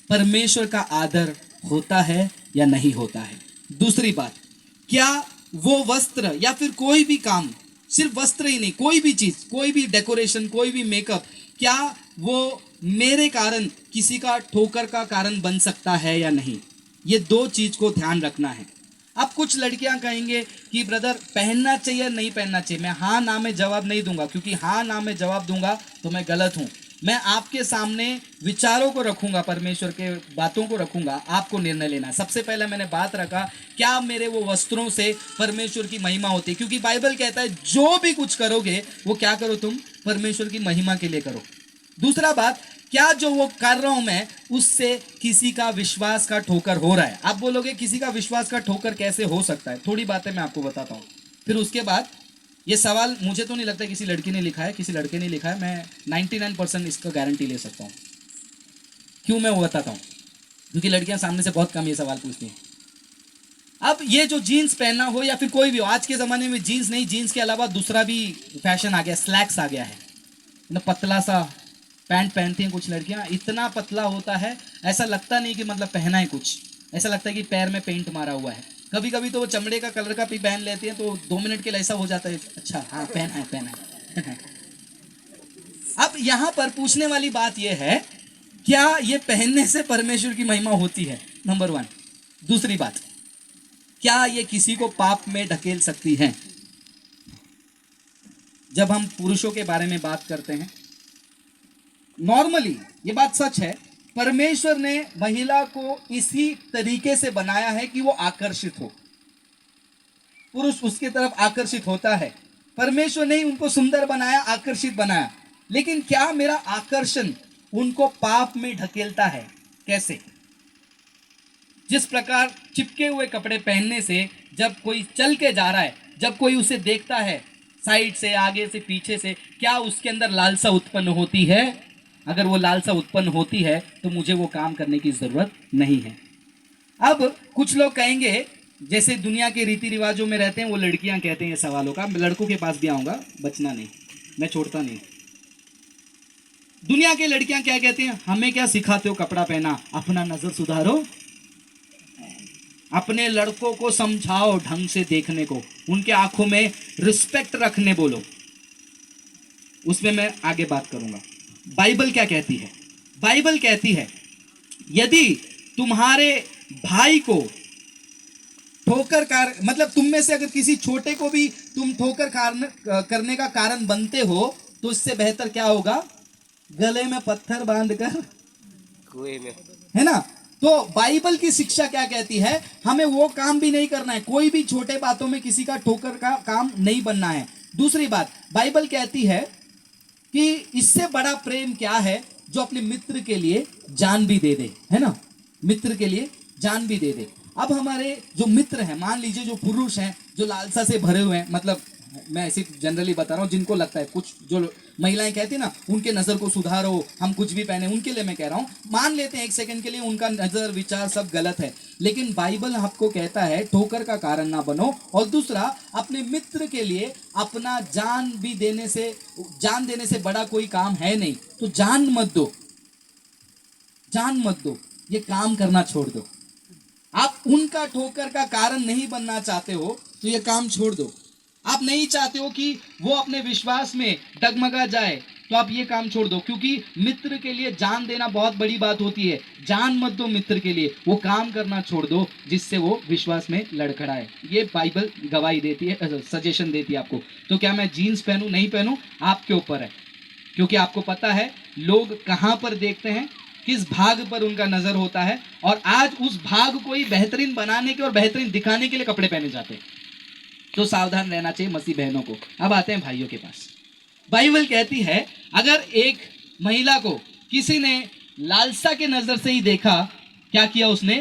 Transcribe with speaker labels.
Speaker 1: परमेश्वर का आदर होता है या नहीं होता है। दूसरी बात, क्या वो वस्त्र या फिर कोई भी काम, सिर्फ वस्त्र ही नहीं, कोई भी चीज, कोई भी डेकोरेशन, कोई भी मेकअप, क्या वो मेरे कारण किसी का ठोकर का कारण बन सकता है या नहीं। ये दो चीज को ध्यान रखना है। अब कुछ लड़कियां कहेंगे कि ब्रदर पहनना चाहिए या नहीं पहनना चाहिए। मैं हाँ ना में जवाब नहीं दूंगा, क्योंकि हाँ ना में जवाब दूंगा तो मैं गलत हूं। मैं आपके सामने विचारों को रखूंगा, परमेश्वर के बातों को रखूंगा, आपको निर्णय लेना। सबसे पहले मैंने बात रखा, क्या मेरे वो वस्त्रों से परमेश्वर की महिमा होती है, क्योंकि बाइबल कहता है जो भी कुछ करोगे वो क्या करो, तुम परमेश्वर की महिमा के लिए करो। दूसरा बात, क्या जो वो कर रहा हूं मैं उससे किसी का विश्वास का ठोकर हो रहा है। आप बोलोगे किसी का विश्वास का ठोकर कैसे हो सकता है, थोड़ी बातें मैं आपको बताता हूं। फिर उसके बाद, ये सवाल मुझे तो नहीं लगता किसी लड़की ने लिखा है, किसी लड़के ने लिखा है, मैं 99% इसका गारंटी ले सकता हूं। क्यों मैं वो बताता हूं, क्योंकि लड़कियां सामने से बहुत कम ये सवाल पूछती हैं। अब ये जो जीन्स पहनना हो या फिर कोई भी हो, आज के जमाने में जीन्स नहीं, जीन्स के अलावा दूसरा भी फैशन आ गया, स्लैक्स आ गया है ना, पतला सा पैंट पहनती हैं कुछ लड़कियां, इतना पतला होता है ऐसा लगता नहीं कि मतलब पहना है कुछ, ऐसा लगता है कि पैर में पेंट मारा हुआ है। कभी कभी तो वो चमड़े का कलर का भी पहन लेती हैं, तो 2 मिनट के लिए ऐसा हो जाता है, अच्छा हाँ पहना है पहना है। अब यहाँ पर पूछने वाली बात यह है, क्या ये पहनने से परमेश्वर की महिमा होती है, नंबर 1। दूसरी बात, क्या ये किसी को पाप में ढकेल सकती है। जब हम पुरुषों के बारे में बात करते हैं, नॉर्मली ये बात सच है, परमेश्वर ने महिला को इसी तरीके से बनाया है कि वो आकर्षित हो, पुरुष उसके तरफ आकर्षित होता है। परमेश्वर ने उनको सुंदर बनाया, आकर्षित बनाया, लेकिन क्या मेरा आकर्षण उनको पाप में ढकेलता है, कैसे। जिस प्रकार चिपके हुए कपड़े पहनने से जब कोई चल के जा रहा है, जब कोई उसे देखता है साइड से, आगे से, पीछे से, क्या उसके अंदर लालसा उत्पन्न होती है। अगर वो लालसा उत्पन्न होती है तो मुझे वो काम करने की जरूरत नहीं है। अब कुछ लोग कहेंगे, जैसे दुनिया के रीति रिवाजों में रहते हैं वो लड़कियां कहते हैं ये सवालों का, मैं लड़कों के पास भी आऊंगा, बचना नहीं, मैं छोड़ता नहीं। दुनिया के लड़कियां क्या कहती हैं, हमें क्या सिखाते हो कपड़ा पहना, अपना नजर सुधारो, अपने लड़कों को समझाओ ढंग से देखने को, उनके आंखों में रिस्पेक्ट रखने बोलो। उसमें मैं आगे बात करूंगा। बाइबल क्या कहती है, बाइबल कहती है यदि तुम्हारे भाई को ठोकर मतलब तुम में से अगर किसी छोटे को भी तुम ठोकर करने का कारण बनते हो, तो इससे बेहतर क्या होगा, गले में पत्थर बांधकर कुएं में, है ना। तो बाइबल की शिक्षा क्या कहती है, हमें वो काम भी नहीं करना है, कोई भी छोटे बातों में किसी का ठोकर का काम नहीं बनना है। दूसरी बात, बाइबल कहती है कि इससे बड़ा प्रेम क्या है, जो अपने मित्र के लिए जान भी दे दे, है ना, मित्र के लिए जान भी दे दे। अब हमारे जो मित्र हैं, मान लीजिए जो पुरुष हैं, जो लालसा से भरे हुए हैं, मतलब मैं ऐसे जनरली बता रहा हूँ, जिनको लगता है, कुछ जो महिलाएं कहती है ना, उनके नजर को सुधारो, हम कुछ भी पहने, उनके लिए मैं कह रहा हूँ, मान लेते हैं एक सेकंड के लिए उनका नजर विचार सब गलत है, लेकिन बाइबल आपको कहता है ठोकर का कारण ना बनो। और दूसरा, अपने मित्र के लिए अपना जान देने से बड़ा कोई काम है नहीं, तो जान मत दो, जान मत दो, ये काम करना छोड़ दो। आप उनका ठोकर का कारण नहीं बनना चाहते हो तो ये काम छोड़ दो। आप नहीं चाहते हो कि वो अपने विश्वास में डगमगा जाए, तो आप ये काम छोड़ दो, क्योंकि मित्र के लिए जान देना बहुत बड़ी बात होती है। जान मत दो मित्र के लिए, वो काम करना छोड़ दो जिससे वो विश्वास में लड़खड़ाए। ये बाइबल गवाही देती है, सजेशन देती है आपको। तो क्या मैं जीन्स पहनूं नहीं पहनूं, आपके ऊपर है, क्योंकि आपको पता है लोग कहां पर देखते हैं, किस भाग पर उनका नजर होता है, और आज उस भाग को ही बेहतरीन बनाने के और बेहतरीन दिखाने के लिए कपड़े पहने जाते हैं। तो सावधान रहना चाहिए मसीह बहनों को। अब आते हैं भाइयों के पास। बाइबल कहती है अगर एक महिला को किसी ने लालसा के नजर से ही देखा, क्या किया उसने,